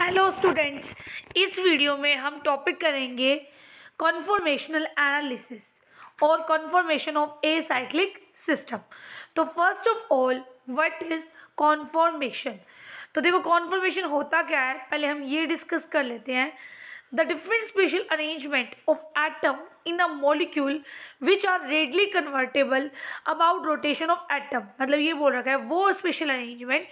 Hello students, इस video में हम टॉपिक करेंगे कॉन्फॉर्मेशनल एनालिसिस और कॉन्फॉर्मेशन ऑफ एसाइक्लिक सिस्टम। तो first of all, what is conformation? तो देखो, कॉन्फॉर्मेशन होता क्या है, पहले हम ये डिस्कस कर लेते हैं। The different special arrangement of atom in a molecule which are readily convertible about rotation of atom. मतलब ये बोल रखा है वो स्पेशल अरेंजमेंट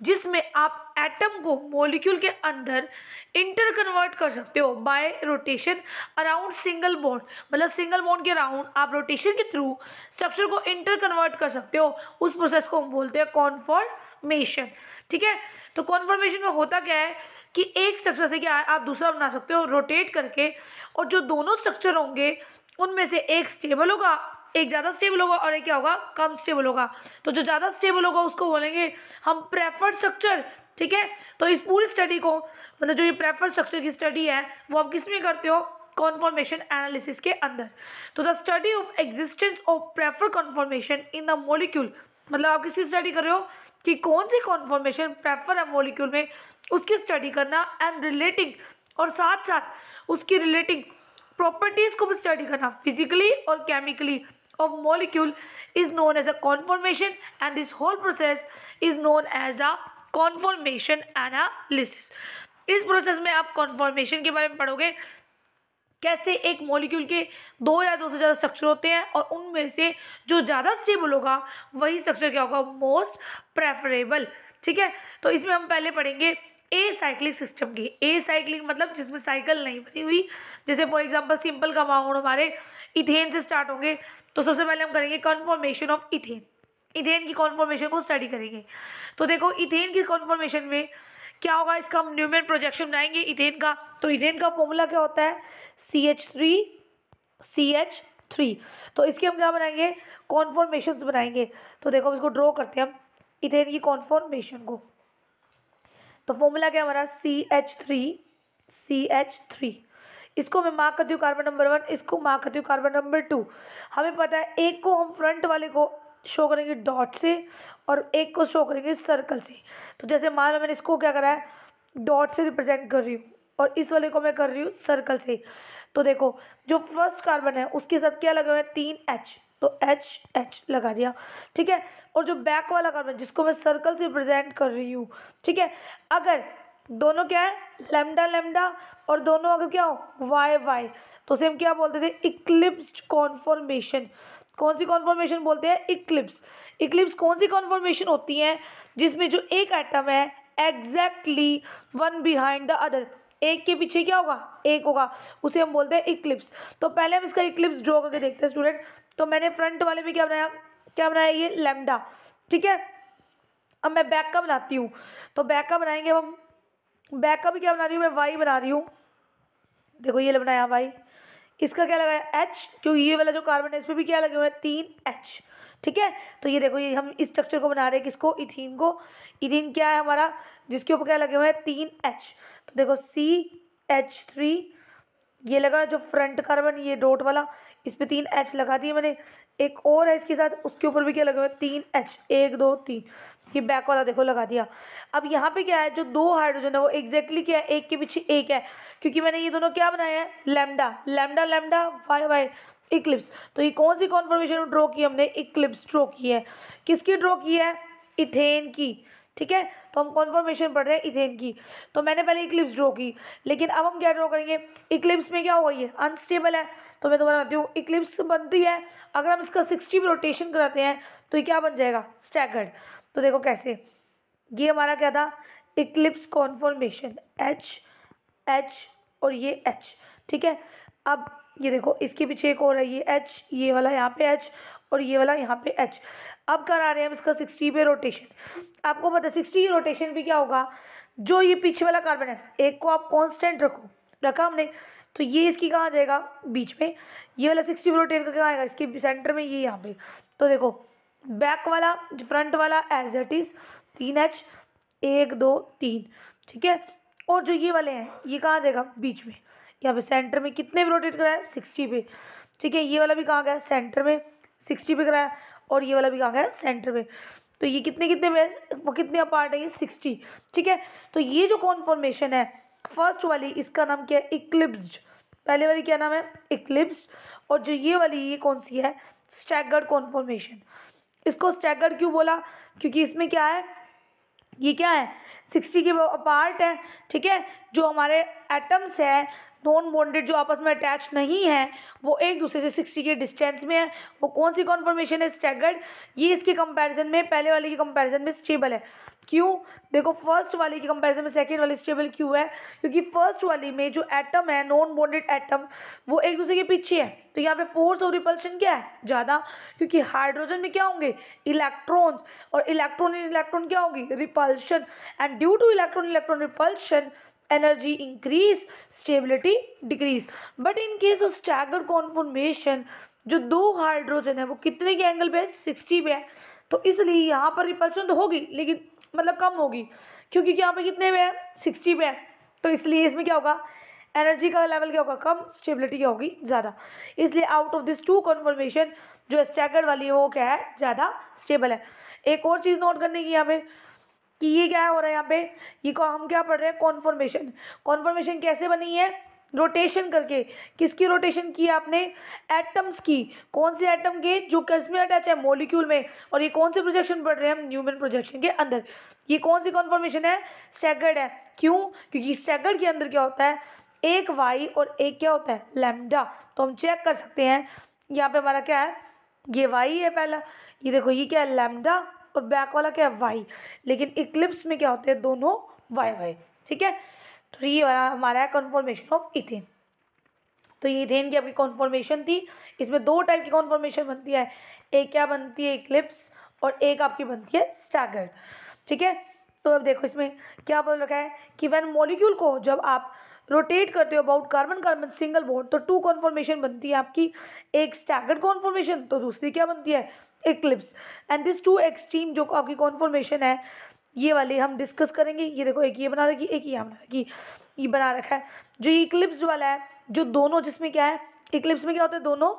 जिसमें आप एटम को मॉलिक्यूल के अंदर इंटर कन्वर्ट कर सकते हो bye rotation around single bond. मतलब सिंगल बॉन्ड के अराउंड आप रोटेशन के थ्रू स्ट्रक्चर को इंटर कन्वर्ट कर सकते हो। उस प्रोसेस को हम बोलते हैं कॉन्फॉर्मेशन। ठीक है, तो कॉन्फॉर्मेशन में होता क्या है कि एक स्ट्रक्चर से क्या है आप दूसरा बना सकते हो रोटेट करके, और जो दोनों स्ट्रक्चर होंगे उनमें से एक स्टेबल होगा, एक ज़्यादा स्टेबल होगा और एक क्या होगा, कम स्टेबल होगा। तो जो ज़्यादा स्टेबल होगा उसको बोलेंगे हम प्रेफर्ड स्ट्रक्चर। ठीक है, तो इस पूरी स्टडी को, मतलब जो ये प्रेफर्ड स्ट्रक्चर की स्टडी है वो आप किस में करते हो, कॉन्फॉर्मेशन एनालिसिस के अंदर। तो the study of existence of prefer conformation in the molecule, मतलब आप किसी स्टडी कर रहे हो कि कौन सी कॉन्फॉर्मेशन प्रेफर है मॉलिक्यूल में, उसकी स्टडी करना एंड रिलेटिंग, और साथ साथ उसकी रिलेटिंग प्रॉपर्टीज को भी स्टडी करना फिजिकली और chemically of molecule is known as a conformation, and this whole process is known as a conformation analysis. इस प्रोसेस में आप कॉन्फॉर्मेशन के बारे में पढ़ोगे, कैसे एक मॉलिक्यूल के दो या दो से ज़्यादा स्ट्रक्चर होते हैं और उनमें से जो ज़्यादा स्टेबल होगा वही स्ट्रक्चर क्या होगा, मोस्ट प्रेफरेबल। ठीक है, तो इसमें हम पहले पढ़ेंगे ए साइक्लिक सिस्टम की। ए साइक्लिक मतलब जिसमें साइकिल नहीं बनी हुई। जैसे फॉर एग्जांपल सिंपल कंपाउंड हमारे इथेन से स्टार्ट होंगे, तो सबसे पहले हम करेंगे कॉन्फॉर्मेशन ऑफ इथेन। इथेन की कॉन्फॉर्मेशन को स्टडी करेंगे। तो देखो, इथेन की कॉन्फॉर्मेशन में क्या होगा, इसका हम न्यूमेन प्रोजेक्शन बनाएंगे इथेन का। तो इथेन का फॉर्मूला क्या होता है, CH3CH3। तो इसके हम क्या बनाएंगे, कॉन्फॉर्मेशंस बनाएंगे। तो देखो, हम इसको ड्रॉ करते हैं हम इथेन की कॉन्फॉर्मेशन को। तो फॉर्मूला क्या हमारा, CH3CH3। इसको मैं मार्क करती हूँ कार्बन नंबर 1, इसको मार्क करती हूँ कार्बन नंबर 2। हमें पता है एक को हम फ्रंट वाले को शो करेंगे डॉट से और एक को शो करेंगे सर्कल से। तो जैसे मान लो मैंने इसको क्या करा है, डॉट से रिप्रेजेंट कर रही हूँ और इस वाले को मैं कर रही हूँ सर्कल से। तो देखो, जो फर्स्ट कार्बन है उसके साथ क्या लगा हुआ है, 3H, तो H लगा दिया। ठीक है, और जो बैक वाला कार्बन जिसको मैं सर्कल से रिप्रेजेंट कर रही हूँ, ठीक है, अगर दोनों क्या है, लैम्डा लैम्डा, और दोनों अगर क्या हो, वाई वाई, तो उसे हम क्या बोलते थे, इक्लिप्स्ड कॉन्फॉर्मेशन। कौन सी कॉन्फॉर्मेशन बोलते हैं, इक्लिप्स। इक्लिप्स कौन सी कॉन्फॉर्मेशन होती है, जिसमें जो एक एटम है exactly one behind the other, एक के पीछे क्या होगा, एक होगा, उसे हम बोलते हैं इक्लिप्स। तो पहले हम इसका इक्लिप्स ड्रॉ करके देखते हैं स्टूडेंट। तो मैंने फ्रंट वाले में क्या बनाया, ये लैम्डा। ठीक है, अब मैं बैक का बनाती हूँ। तो बैक का बनाएंगे हम, बैक का भी क्या बना रही हूँ मैं, वाई बना रही हूँ। देखो ये बनाया वाई, इसका क्या लगाया, H, क्योंकि ये वाला जो कार्बन है इस पर भी क्या लगे हुए हैं, 3H। ठीक है, तो ये देखो, ये हम इस स्ट्रक्चर को बना रहे हैं, किसको, इथीन को। इथीन क्या है हमारा, जिसके ऊपर क्या लगे हुए हैं, 3H। तो देखो CH3, ये लगा जो फ्रंट कार्बन, ये डॉट वाला, इस पे 3H लगा दिए मैंने। एक और है इसके साथ, उसके ऊपर भी क्या लगे हुए हैं, 3H, 1 2 3। ये बैक वाला देखो लगा दिया। अब यहाँ पे क्या है, जो दो हाइड्रोजन है वो एग्जैक्टली क्या है, एक के पीछे एक है, क्योंकि मैंने ये दोनों क्या बनाया है, lambda lambda lambda, Y Y, eclipse. तो ये कौन सी कॉन्फॉर्मेशन ड्रॉ की हमने, इक्लिप्स ड्रॉ की है। किसकी ड्रॉ की है, इथेन की। ठीक है, तो हम कॉन्फॉर्मेशन पढ़ रहे हैं इथेन की। तो मैंने पहले इक्लिप्स ड्रॉ की, लेकिन अब हम क्या ड्रॉ करेंगे, इक्लिप्स में क्या हुआ, ये अनस्टेबल है। तो मैं दोबारा बताती हूँ, इक्लिप्स बनती है अगर हम इसका 60 रोटेशन कराते हैं, तो ये क्या बन जाएगा, स्टैगर्ड। तो देखो कैसे, ये हमारा क्या था, इक्लिप्स कॉन्फॉर्मेशन, H और ये H। ठीक है, अब ये देखो, इसके पीछे एक और है, ये H, ये वाला यहाँ पे H और ये वाला यहाँ पे H। अब करा रहे हैं हम इसका 60 पे रोटेशन। आपको पता है 60 रोटेशन भी क्या होगा, जो ये पीछे वाला कार्बन है एक को आप कांस्टेंट रखा हमने, तो ये इसकी कहाँ जाएगा, बीच में। ये वाला 60 पे रोटेट करके कहाँ आएगा, इसके सेंटर में, ये यहाँ पे। तो देखो, बैक वाला, फ्रंट वाला एज इट इज 3H, 1 2 3। ठीक है, और जो ये वाले हैं ये कहाँ जाएगा, बीच में, यहाँ पे सेंटर में। कितने पे रोटेट कराया, 60 पे। ठीक है, ये वाला भी कहाँ गया, सेंटर में, 60 पे कराया, और ये वाला भी कहाँ गया, सेंटर में। तो ये कितने कितने में वो कितने अपार्ट है, ये 60, ठीक है। तो ये जो कॉन्फॉर्मेशन है फर्स्ट वाली, इसका नाम क्या है, इक्लिप्स्ड। पहले वाली क्या नाम है, इक्लिप्स्ड। और जो ये वाली, ये कौन सी है, स्टैगर्ड कॉन्फॉर्मेशन। इसको स्टैगर्ड क्यों बोला, क्योंकि इसमें क्या है, ये क्या है, 60 के अपार्ट है, ठीक है। जो हमारे एटम्स है नॉन बॉन्डेड, जो आपस में अटैच नहीं है, वो एक दूसरे से 60 के डिस्टेंस में है, वो कौन सी कॉन्फॉर्मेशन है, स्टैगर्ड। ये इसके कंपैरिजन में, पहले वाले की कंपैरिजन में स्टेबल है। क्यों, देखो फर्स्ट वाली की कंपैरिजन में सेकेंड वाली स्टेबल क्यों है, क्योंकि फर्स्ट वाली में जो एटम है नॉन बॉन्डेड एटम, वो एक दूसरे के पीछे है, तो यहाँ पे फोर्स और रिपल्शन क्या है, ज़्यादा। क्योंकि हाइड्रोजन में क्या होंगे, इलेक्ट्रॉन्स, और इलेक्ट्रॉन इन इलेक्ट्रॉन क्या होगी, repulsion. And due two electron electron repulsion energy increase, stability decrease. But in case of staggered conformation, जो दो हाइड्रोजन है वो कितने के एंगल पे है, 60 पे है, तो इसलिए यहाँ पर रिपल्शन तो होगी लेकिन मतलब कम होगी, क्योंकि यहाँ पे कितने पे है, 60 पे है, तो इसलिए इसमें क्या होगा, एनर्जी का लेवल क्या होगा, कम, स्टेबिलिटी क्या होगी, ज़्यादा। इसलिए out of this two confirmation जो स्टैगर्ड वाली है वो क्या है, ज़्यादा स्टेबल है। एक और चीज़ नोट करने की यहाँ पे कि ये क्या हो रहा है यहाँ पे, ये को हम क्या पढ़ रहे हैं, कॉन्फॉर्मेशन। कॉन्फॉर्मेशन कैसे बनी है, रोटेशन करके। किसकी रोटेशन की है आपने, एटम्स की। कौन से एटम के, जो किसमें अटैच है, मॉलिक्यूल में। और ये कौन से प्रोजेक्शन पढ़ रहे हैं हम, न्यूमैन प्रोजेक्शन के अंदर। ये कौन सी कॉन्फॉर्मेशन है, स्टैगर्ड है। क्यों, क्योंकि स्टैगर्ड के अंदर क्या होता है, एक वाई और एक क्या होता है, लैम्डा। तो हम चेक कर सकते हैं, यहाँ पे हमारा क्या है, ये वाई है पहला, ये देखो ये क्या है, लैम्डा, और बैक वाला क्या है, वाई। लेकिन इक्लिप्स में क्या होते हैं, दोनों वाई वाई, ठीक है। तो ये वाला हमारा है कॉन्फॉर्मेशन ऑफ इथेन। तो ये इथेन की आपकी कॉन्फॉर्मेशन थी। इसमें दो टाइप की कॉन्फॉर्मेशन बनती है, एक क्या बनती है, इक्लिप्स, और एक आपकी बनती है स्टैगर्ड, ठीक है। तो अब देखो इसमें क्या बोल रखा है कि व्हेन मॉलिक्यूल को जब आप रोटेट करते हो about carbon carbon single bond, तो टू कॉन्फॉर्मेशन बनती है आपकी, एक स्टैगर्ड कॉन्फॉर्मेशन, तो दूसरी क्या बनती है, eclipse. And this two extreme जो आपकी कॉन्फॉर्मेशन है, ये वाली हम डिस्कस करेंगे। ये देखो एक ये बना रखी, एक ये बना रखी, ये बना रखा है। जो इक्लिप्स वाला है, जो दोनों, जिसमें क्या है, इक्लिप्स में क्या होता है, दोनों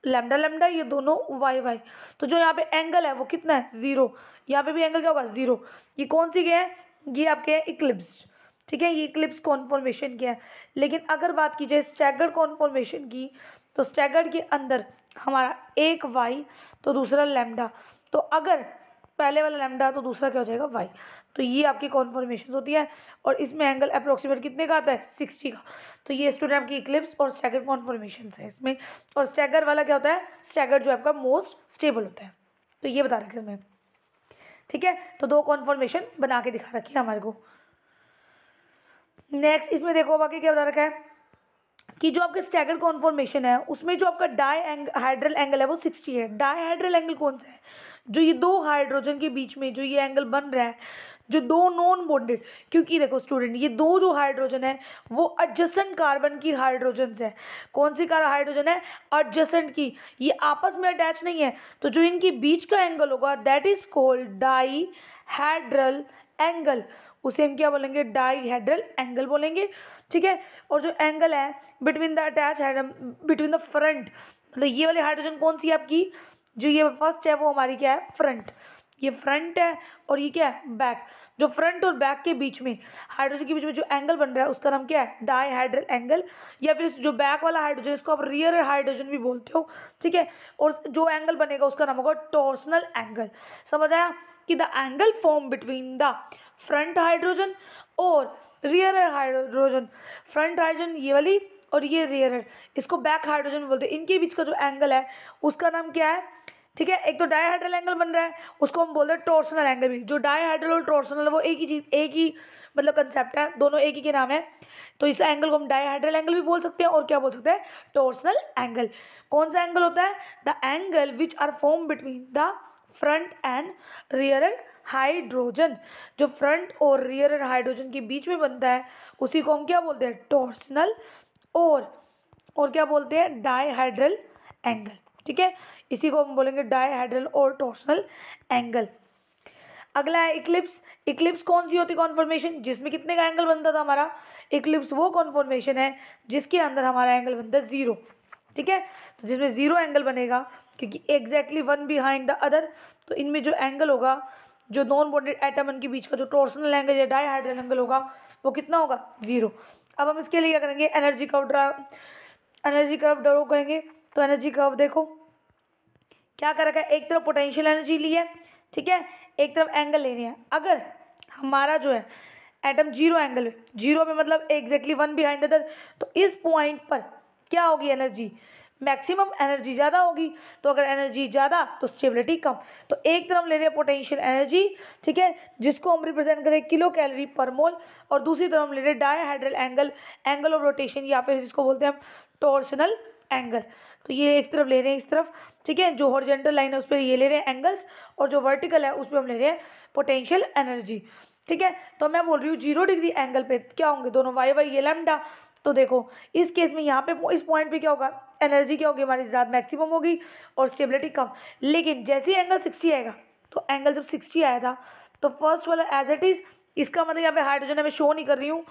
लैम्डा लैम्डा, ये दोनों वाई वाई। तो जो यहाँ पे एंगल है वो कितना है, 0। यहाँ पे भी एंगल क्या होगा, 0। ये कौन सी क्या है, ये आपके है इक्लिप्स, ठीक है। ये इक्लिप्स कॉन्फॉर्मेशन क्या है। लेकिन अगर बात की जाए स्टैगर्ड कॉन्फॉर्मेशन की, तो स्टैगर्ड के अंदर हमारा एक वाई तो दूसरा लैम्डा। तो अगर पहले वाला लैम्डा तो दूसरा क्या हो जाएगा, वाई। तो ये आपकी कॉन्फॉर्मेशन होती है, और इसमें एंगल अप्रोक्सीमेट कितने का आता है, 60 का। तो ये स्टूडेंट आपकी इक्लिप्स और स्टैगर्ड कॉन्फॉर्मेशन है इसमें। और स्टैगर वाला क्या होता है, स्टैगर्ड जो आपका मोस्ट स्टेबल होता है। तो ये बता रखे इसमें, ठीक है। तो दो कॉन्फॉर्मेशन बना के दिखा रखी है हमारे को। नेक्स्ट इसमें देखो बाकी क्या बता रखा है कि जो आपके स्टैगर्ड कॉन्फॉर्मेशन है उसमें जो आपका डायहाइड्रल एंगल है वो 60 है। डायहाइड्रल एंगल कौन सा है, जो ये दो हाइड्रोजन के बीच में जो ये एंगल बन रहा है, जो दो नॉन बॉन्डेड। क्योंकि देखो स्टूडेंट, ये दो जो हाइड्रोजन है वो एडजेसेंट कार्बन की हाइड्रोजन है। कौन सी हाइड्रोजन है, एडजेसेंट की, ये आपस में अटैच नहीं है। तो जो इनके बीच का एंगल होगा दैट इज कॉल्ड डायहाइड्रल एंगल, उसे हम क्या बोलेंगे, डायहाइड्रल एंगल बोलेंगे, ठीक है। और जो एंगल है between the attach between the front, मतलब ये वाली हाइड्रोजन कौन सी है आपकी, जो ये फर्स्ट है वो हमारी क्या है, फ्रंट। ये फ्रंट है और ये क्या है, बैक। जो फ्रंट और बैक के बीच में हाइड्रोजन के बीच में जो एंगल बन रहा है उसका नाम क्या है, डायहाइड्रल एंगल। या फिर जो बैक वाला हाइड्रोजन, इसको आप रियर हाइड्रोजन भी बोलते हो, ठीक है। और जो एंगल बनेगा उसका नाम होगा टॉर्सनल एंगल। समझ आया कि the angle form between the front hydrogen और रियर हाइड्रोजन। फ्रंट हाइड्रोजन ये वाली और ये रियर, इसको बैक हाइड्रोजन बोलते हैं। इनके बीच का जो एंगल है उसका नाम क्या है, ठीक है। एक तो डायहाइड्रल एंगल बन रहा है, उसको हम बोलते हैं टॉर्सनल एंगल भी। जो डायहाइड्रल और टॉर्सनल वो एक ही चीज़, एक ही मतलब कंसेप्ट है, दोनों एक ही के नाम है। तो इस एंगल को हम डायहाइड्रल एंगल भी बोल सकते हैं और क्या बोल सकते हैं, टॉर्सनल एंगल। कौन सा एंगल होता है, the angle which are form between the front and rear hydrogen. जो फ्रंट और रियर हाइड्रोजन के बीच में बनता है उसी को हम क्या बोलते हैं, टॉर्सनल और क्या बोलते हैं, डायहाइड्रल एंगल, ठीक है। इसी को हम बोलेंगे डायहाइड्रल और टॉर्सनल एंगल। अगला है इक्लिप्स। इक्लिप्स कौन सी होती है कॉन्फॉर्मेशन, जिसमें कितने का एंगल बनता था हमारा, इक्लिप्स वो कॉन्फॉर्मेशन है जिसके अंदर हमारा एंगल बनता है 0। ठीक है। तो जिसमें 0 एंगल बनेगा क्योंकि exactly one behind the other, तो इनमें जो एंगल होगा, जो नॉन बॉन्डेड एटम के बीच का जो टॉर्सनल एंगल या डायहाइड्रल एंगल होगा वो कितना होगा, 0। अब हम इसके लिए क्या करेंगे, एनर्जी कर्व ड्रॉ करेंगे। तो एनर्जी कर्व देखो क्या कर रखा है, एक तरफ पोटेंशियल एनर्जी ली है, ठीक है, एक तरफ एंगल लेनी है। अगर हमारा जो है एटम 0 एंगल में, 0 में मतलब एग्जैक्टली वन बिहाइंड अदर, तो इस पॉइंट पर क्या होगी एनर्जी, मैक्सिमम एनर्जी ज़्यादा होगी। तो अगर एनर्जी ज़्यादा तो स्टेबिलिटी कम। तो एक तरफ ले रहे हैं पोटेंशियल एनर्जी, ठीक है, जिसको हम रिप्रेजेंट करें किलो कैलोरी पर मोल, और दूसरी तरफ हम ले रहे हैं डायहाइड्रल एंगल ऑफ रोटेशन, या फिर जिसको बोलते हैं हम टॉर्सनल एंगल। तो ये एक तरफ ले रहे हैं इस तरफ, ठीक है, जो हॉरिजॉन्टल लाइन है उस पर ये ले रहे हैं एंगल्स, और जो वर्टिकल है उस पर हम ले रहे हैं पोटेंशियल एनर्जी, ठीक है। तो मैं बोल रही हूँ 0 डिग्री एंगल पे क्या होंगे दोनों, वाई वाई ये लैम्डा। तो देखो इस केस में यहाँ पे इस पॉइंट पे क्या होगा, एनर्जी क्या होगी हमारी, ज़्यादा मैक्सिमम होगी और स्टेबिलिटी कम। लेकिन जैसे ही एंगल 60 आएगा, तो एंगल जब 60 आया था तो फर्स्ट वाला एज इट इज़, इसका मतलब यहाँ पे हाइड्रोजन है, मैं शो नहीं कर रही हूँ,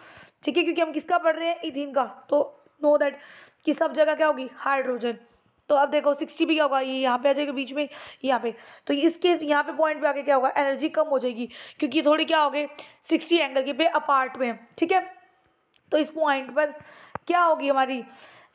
ठीक है, क्योंकि हम किसका पढ़ रहे हैं, इथीन का। तो नो दैट कि सब जगह क्या होगी, हाइड्रोजन। तो अब देखो 60 भी क्या होगा, ये यहाँ पे आ जाएगा बीच में, यहाँ पे। तो इस केस यहाँ पे पॉइंट पे आके क्या होगा, एनर्जी कम हो जाएगी, क्योंकि थोड़ी क्या हो गए 60 एंगल के पे अपार्ट में, ठीक है। तो इस पॉइंट पर क्या होगी हमारी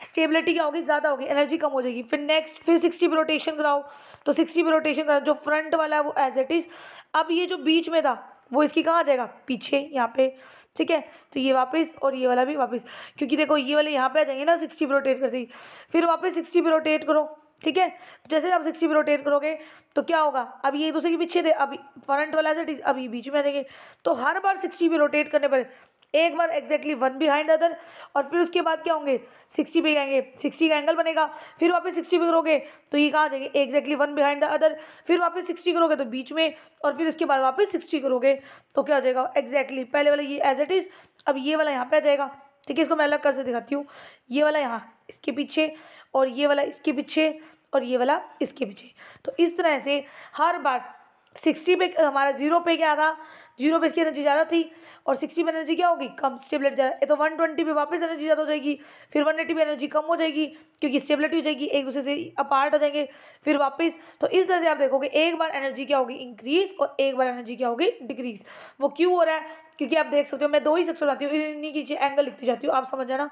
स्टेबिलिटी, क्या होगी, ज़्यादा होगी, एनर्जी कम हो जाएगी। फिर नेक्स्ट फिर 60 पे रोटेशन कराओ, तो 60 पे रोटेशन कराओ, जो फ्रंट वाला है वो एज इट इज़। अब ये जो बीच में था वो इसकी कहाँ आ जाएगा, पीछे यहाँ पे, ठीक है। तो ये वापस और ये वाला भी वापस, क्योंकि देखो ये वाले यहाँ पे आ जाएंगे ना 60 पे रोटेट करते ही, फिर वापस 60 पे रोटेट करो, ठीक है। तो जैसे आप 60 पे रोटेट करोगे तो क्या होगा, अब ये दूसरे के पीछे थे, अभी फ्रंट वाला है, अब ये बीच में आ जाएंगे। तो हर बार 60 पे रोटेट करने पर एक बार एग्जैक्टली वन बिहाइंड अदर, और फिर उसके बाद क्या होंगे 60 पे आएंगे, 60 का एंगल बनेगा, फिर वापस 60 पे करोगे तो ये कहाँ आ जाएंगे, exactly one behind the other, फिर वापस 60 करोगे तो बीच में, और फिर उसके बाद वापस 60 करोगे तो क्या हो जाएगा, एग्जैक्टली पहले वाला ये एज इट इज़, अब ये वाला यहाँ पे आ जाएगा, ठीक है। इसको मैं अलग कर से दिखाती हूँ, ये वाला यहाँ इसके पीछे, और ये वाला इसके पीछे, और ये वाला इसके पीछे। तो इस तरह से हर बार 60 पे हमारा 0 पे क्या था, 0 पे इसकी एनर्जी ज़्यादा थी, और 60 पे एनर्जी क्या होगी, कम, स्टेबिलिटी ज़्यादा। तो 120 पे वापस एनर्जी ज़्यादा हो जाएगी, फिर 180 पे एनर्जी कम हो जाएगी क्योंकि स्टेबिलिटी हो जाएगी, एक दूसरे से अपार्ट हो जाएंगे, फिर वापस। तो इस तरह से आप देखोगे एक बार एनर्जी क्या होगी, इंक्रीज, और एक बार एनर्जी क्या होगी, डिक्रीज। वो क्यों हो रहा है, क्योंकि आप देख सकते हो मैं 2 ही सेक्शन बनाती हूँ, इन्हीं की एंगल लिखती जाती हूँ, आप समझ जाना,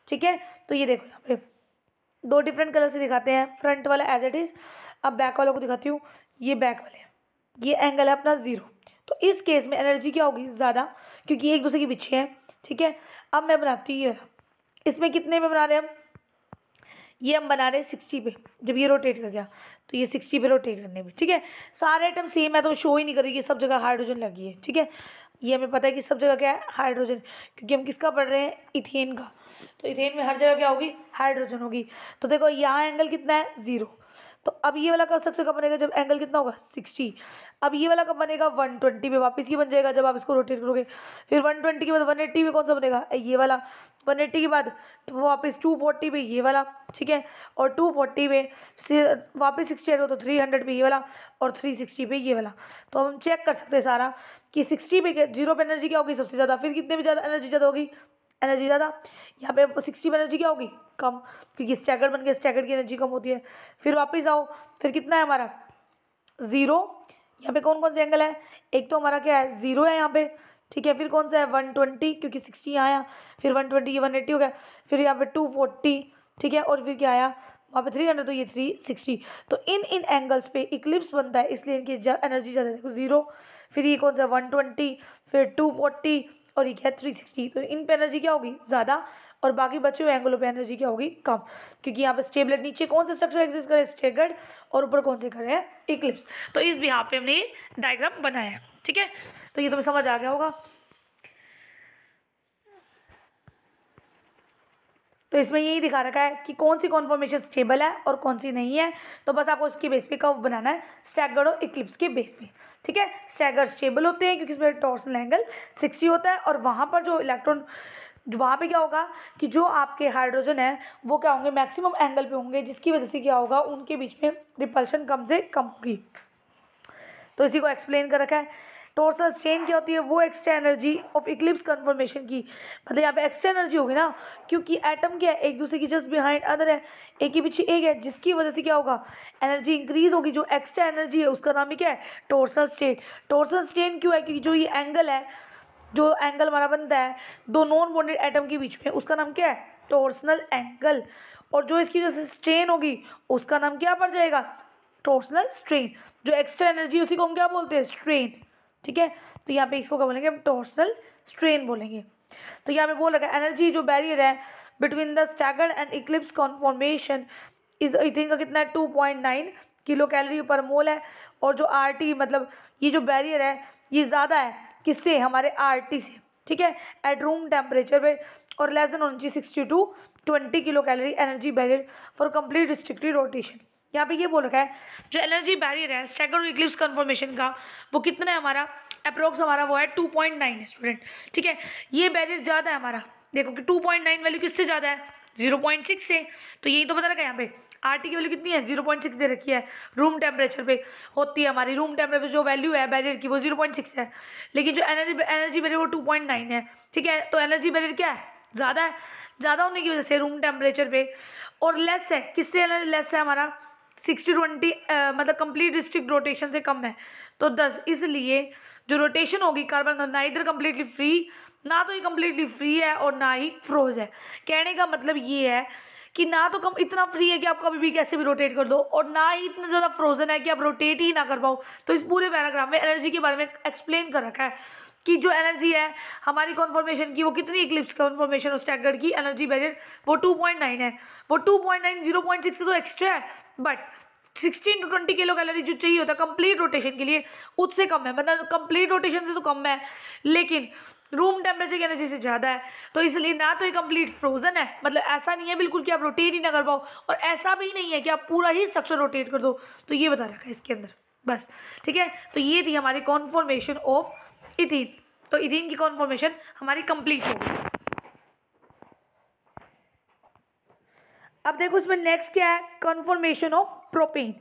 ठीक है। तो ये देखो यहाँ पे 2 डिफरेंट कलर से दिखाते हैं, फ्रंट वाला एज इट इज़। अब बैक वालों को दिखाती हूँ, ये बैक वाले हैं, ये एंगल है अपना 0। तो इस केस में एनर्जी क्या होगी, ज़्यादा, क्योंकि एक दूसरे के पीछे हैं, ठीक है। अब मैं बनाती हूँ ये, इसमें कितने में बना रहे हैं हम, ये हम बना रहे हैं 60 पे, जब ये रोटेट कर गया तो ये 60 पे रोटेट करने में, ठीक है। सारे आइटम सेम है तो शो ही नहीं कर रही है, सब जगह हाइड्रोजन लगी है, ठीक है। ये हमें पता है कि सब जगह क्या है, हाइड्रोजन, क्योंकि हम किसका पढ़ रहे हैं, इथेन का। तो इथेन में हर जगह क्या होगी, हाइड्रोजन होगी। तो देखो यहाँ एंगल कितना है, 0। तो अब ये वाला कब स्ट्रक्चर कब बनेगा, जब एंगल कितना होगा, 60। अब ये वाला कब बनेगा, 120 पे वापस ये बन जाएगा जब आप इसको रोटेट करोगे। फिर 120 के बाद 180 पे कौन सा बनेगा, ये वाला। 180 के बाद वापस 240 पे ये वाला, ठीक है। और 240 पे वापस 60 आएगा तो 300 पे ये वाला, और 360 पे ये वाला। तो हम चेक कर सकते हैं सारा कि 60 पे 0 पे एनर्जी क्या होगी, सबसे ज़्यादा, फिर कितने में ज़्यादा एनर्जी ज़्यादा होगी, एनर्जी ज़्यादा। यहाँ पे 60 में एनर्जी क्या होगी, कम, क्योंकि स्टैगर बन के स्टैगर की एनर्जी कम होती है। फिर वापस आओ, फिर कितना है हमारा 0। यहाँ पे कौन कौन से एंगल है, एक तो हमारा क्या है 0 है यहाँ पे, ठीक है। फिर कौन सा है 120, क्योंकि 60 यहाँ आया, फिर 120 ये 180 हो गया, फिर यहाँ पे 240, ठीक है। और फिर क्या आया वहाँ पे 300, तो ये 360। तो इन एंगल्स पे इक्लिप्स बनता है, इसलिए इनकी एनर्जी ज़्यादा देखो 0। फिर ये कौन सा 120, फिर 240, और ये क्या 360। तो इन पे एनर्जी क्या होगी, ज़्यादा, और बाकी बचे हुए एंगलों पे एनर्जी क्या होगी, कम, क्योंकि यहाँ पे स्टेबलेट नीचे कौन सा स्ट्रक्चर एग्जिस्ट करे, स्टेगर्ड, और ऊपर कौन से करे हैं, इक्लिप्स। तो इस यहाँ पे हमने ये डायग्राम बनाया है, ठीक है। तो ये तुम्हें समझ आ गया होगा। तो इसमें यही दिखा रखा है कि कौन सी कॉन्फॉर्मेशन स्टेबल है और कौन सी नहीं है। तो बस आपको उसके बेस पे कर्व बनाना है, स्टैगर्ड और इक्लिप्स के बेस पे, ठीक है। स्टैगर्ड स्टेबल होते हैं क्योंकि इसमें टॉर्सनल एंगल 60 होता है, और वहाँ पर जो इलेक्ट्रॉन, वहाँ पे क्या होगा कि जो आपके हाइड्रोजन है वो क्या होंगे, मैक्सिमम एंगल पे होंगे, जिसकी वजह से क्या होगा, उनके बीच में रिपल्शन कम से कम होगी। तो इसी को एक्सप्लेन कर रखा है। टॉर्सनल स्ट्रेन क्या होती है, वो extra energy of eclipse confirmation की, मतलब यहाँ पे एक्स्ट्रा एनर्जी होगी ना, क्योंकि एटम क्या है, एक दूसरे की जस्ट बिहाइंड अदर है, एक के पीछे एक है, जिसकी वजह से क्या होगा, एनर्जी इंक्रीज होगी। जो एक्स्ट्रा एनर्जी है उसका नाम ही क्या है, टॉर्सनल स्ट्रेन। टॉर्सनल स्ट्रेन क्यों है, क्योंकि जो ये एंगल है, जो एंगल हमारा बनता है दो नॉन बॉन्डेड एटम के बीच में, उसका नाम क्या है, टॉर्सनल एंगल। और जो इसकी वजह से स्ट्रेन होगी उसका नाम क्या पड़ जाएगा, टॉर्सनल स्ट्रेन। जो एक्स्ट्रा एनर्जी उसी को हम क्या बोलते हैं, स्ट्रेन। ठीक है, तो यहाँ पे इसको क्या बोलेंगे, हम टॉर्सनल स्ट्रेन बोलेंगे। तो यहाँ पे बोल रखा है एनर्जी जो बैरियर है between the staggered and Eclipse conformation is इथिन का कितना है, 2.9 किलो कैलोरी पर मोल है। और जो RT मतलब ये जो बैरियर है ये ज़्यादा है किससे, हमारे RT से। ठीक है, एट रूम टेम्परेचर पे, और लेस देन होनी चाहिए 60 to 20 kilo calorie energy barrier for complete restricted rotation. यहाँ पे ये बोल रखा है जो एनर्जी बैरियर है स्टैगर्ड और इक्लिप्स कन्फॉर्मेशन का, वो कितना है हमारा, अप्रोक्स हमारा वो है 2.9 है स्टूडेंट। ठीक है, ये बैरियर ज़्यादा है हमारा, देखो कि 2.9 वैल्यू किससे ज़्यादा है, 0.6 से। तो यही तो बता रखा है यहाँ पे, RT की वैल्यू कितनी है, 0.6 दे रखी है, रूम टेम्परेचर पे होती है हमारी, रूम टेम्परेचर जो वैल्यू है बैरियर की वो 0.6 है, लेकिन जो एनर्जी बैरियर वो 2.9 है। ठीक है, तो एनर्जी बैरियर क्या है, ज़्यादा है, ज़्यादा होने की वजह से रूम टेम्परेचर पे, और लेस है किससे, लेस है हमारा 60-20 मतलब कंप्लीट डिस्ट्रिक्ट रोटेशन से कम है। तो 10, इसलिए जो रोटेशन होगी कार्बन ना इधर कम्प्लीटली फ्री, ना तो ये कम्प्लीटली फ्री है और ना ही फ्रोज है। कहने का मतलब ये है कि ना तो कम इतना फ्री है कि आप कभी भी कैसे भी रोटेट कर दो, और ना ही इतना ज़्यादा फ्रोजन है कि आप रोटेट ही ना कर पाओ। तो इस पूरे पैराग्राफ में एनर्जी के बारे में एक्सप्लेन कर रखा है कि जो एनर्जी है हमारी कॉन्फॉर्मेशन की वो कितनी, इक्लिप्स कॉन्फॉर्मेशन और स्टैगर्ड की एनर्जी बैरियर वो 2.9 है। वो 2.9 0.6 से तो एक्स्ट्रा है, बट 16 to 20 किलो कैलोरी जो चाहिए होता है कंप्लीट रोटेशन के लिए उससे कम है, मतलब कंप्लीट रोटेशन से तो कम है, लेकिन रूम टेम्परेचर की एनर्जी से ज़्यादा है। तो इसलिए ना तो ये कंप्लीट फ्रोजन है, मतलब ऐसा नहीं है बिल्कुल कि आप रोटेट ही ना कर पाओ, और ऐसा भी नहीं है कि आप पूरा ही स्ट्रक्चर रोटेट कर दो। तो ये बता रखा है इसके अंदर बस। ठीक है, तो ये थी हमारी कॉन्फॉर्मेशन ऑफ इथीन। तो इथीन की कॉन्फॉर्मेशन हमारी कंप्लीट हो गई। अब देखो इसमें नेक्स्ट क्या है, कॉन्फॉर्मेशन ऑफ प्रोपेन।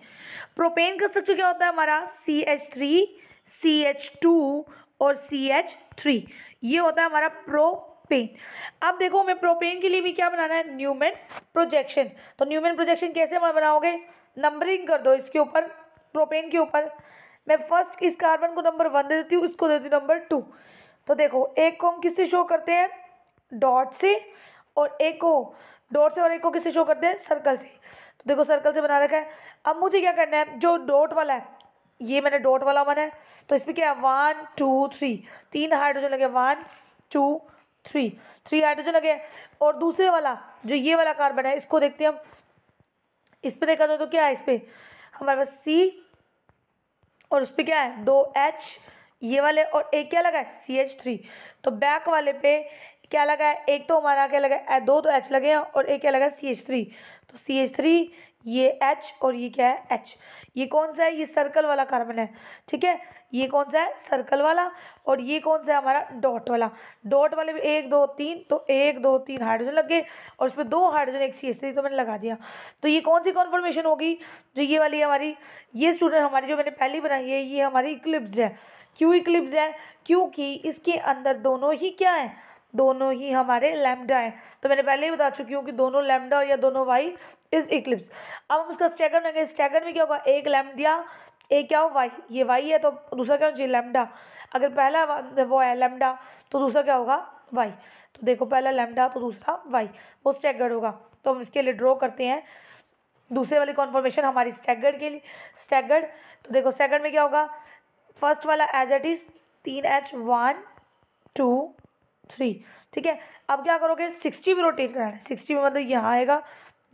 प्रोपेन का स्ट्रक्चर क्या होता है हमारा, CH3 CH2 और CH3, ये होता है हमारा प्रोपेन। अब देखो हमें प्रोपेन के लिए भी क्या बनाना है, न्यूमैन प्रोजेक्शन। तो न्यूमैन प्रोजेक्शन कैसे बनाओगे, नंबरिंग कर दो इसके ऊपर, प्रोपेन के ऊपर। मैं फर्स्ट इस कार्बन को नंबर 1 दे देती हूँ, इसको दे देती हूँ नंबर 2। तो देखो एक को हम किससे शो करते हैं, डॉट से, और एक को डॉट से, और एक को किससे शो करते हैं, सर्कल से। तो देखो सर्कल से बना रखा है। अब मुझे क्या करना है, जो डॉट वाला है ये मैंने डॉट वाला बना है, तो इसमें क्या है 1 2 3, 3 हाइड्रोजन लगे, 1 2 3, 3 हाइड्रोजन लगे। और दूसरे वाला जो ये वाला कार्बन है इसको देखते हैं हम, इस पर देखा तो क्या है, इस पर हमारे पास C, और उस पर क्या है 2H ये वाले, और एक क्या लगा है CH3। तो बैक वाले पे क्या लगा है, एक तो हमारा क्या लगा है, 2 तो H लगे हैं, और एक क्या लगा है CH3। तो CH3 ये H और ये क्या है H। ये कौन सा है, ये सर्कल वाला कार्बन है। ठीक है, ये कौन सा है, सर्कल वाला। और ये कौन सा है हमारा, डॉट वाला। डॉट वाले में 1 2 3, तो 1 2 3 हाइड्रोजन लग गए, और उसमें 2 हाइड्रोजन एक CH3 तो मैंने लगा दिया। तो ये कौन सी कॉन्फॉर्मेशन होगी, जो ये वाली हमारी, ये स्टूडेंट हमारी जो मैंने पहली बनाई है, ये हमारी इक्लिप्स है। क्यों इक्लिप्स है, क्योंकि इसके अंदर दोनों ही क्या है, दोनों ही हमारे लैम्डा है। तो मैंने पहले ही बता चुकी हूँ कि दोनों लैम्डा या दोनों वाई इज इक्लिप्स। अब हम इसका स्टैगर बनाएंगे, स्टैगर में क्या होगा, एक लैम्डा एक क्या हो वाई, ये वाई है तो दूसरा क्या होगा लैम्डा। अगर पहला वो है लैम्डा तो दूसरा क्या होगा वाई। तो देखो पहला लैम्डा तो दूसरा वाई, वो स्टैगर्ड होगा। तो हम इसके लिए ड्रॉ करते हैं दूसरे वाली कॉन्फॉर्मेशन हमारी स्टैगर्ड के लिए, स्टैगर्ड। तो देखो स्टैगर्ड में क्या होगा, फर्स्ट वाला एज इट इज 3H 1 2 3। ठीक है, अब क्या करोगे 60 में रोटेट कराना है। 60 में मतलब यहाँ आएगा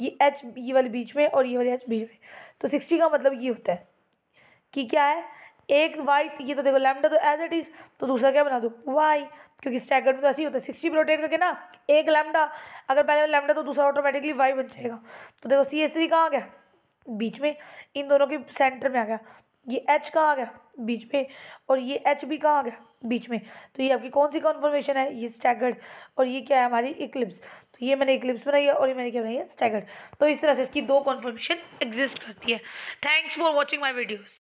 ये H ये वाले बीच में और ये वाले H बीच में। तो 60 का मतलब ये होता है कि क्या है, एक वाई, ये तो देखो लैम्डा तो एज इट इज, तो दूसरा क्या बना दो वाई, क्योंकि स्टैगर्ड में तो ऐसे ही होता है 60 में रोटेट करके ना, एक लैम्डा, अगर पहले लैम्डा तो दूसरा ऑटोमेटिकली वाई बन जाएगा। तो देखो CH3 कहाँ आ गया, बीच में, इन दोनों के सेंटर में आ गया। ये H कहाँ आ गया, बीच में, और ये H भी कहाँ आ गया, बीच में। तो ये आपकी कौन सी कॉन्फॉर्मेशन है, ये स्टैगर्ड, और ये क्या है हमारी इक्लिप्स। तो ये मैंने इक्लिप्स बनाई है और ये मैंने क्या बनाई है स्टैगर्ड। तो इस तरह से इसकी दो कॉन्फॉर्मेशन एग्जिस्ट करती है। Thanks for watching my videos.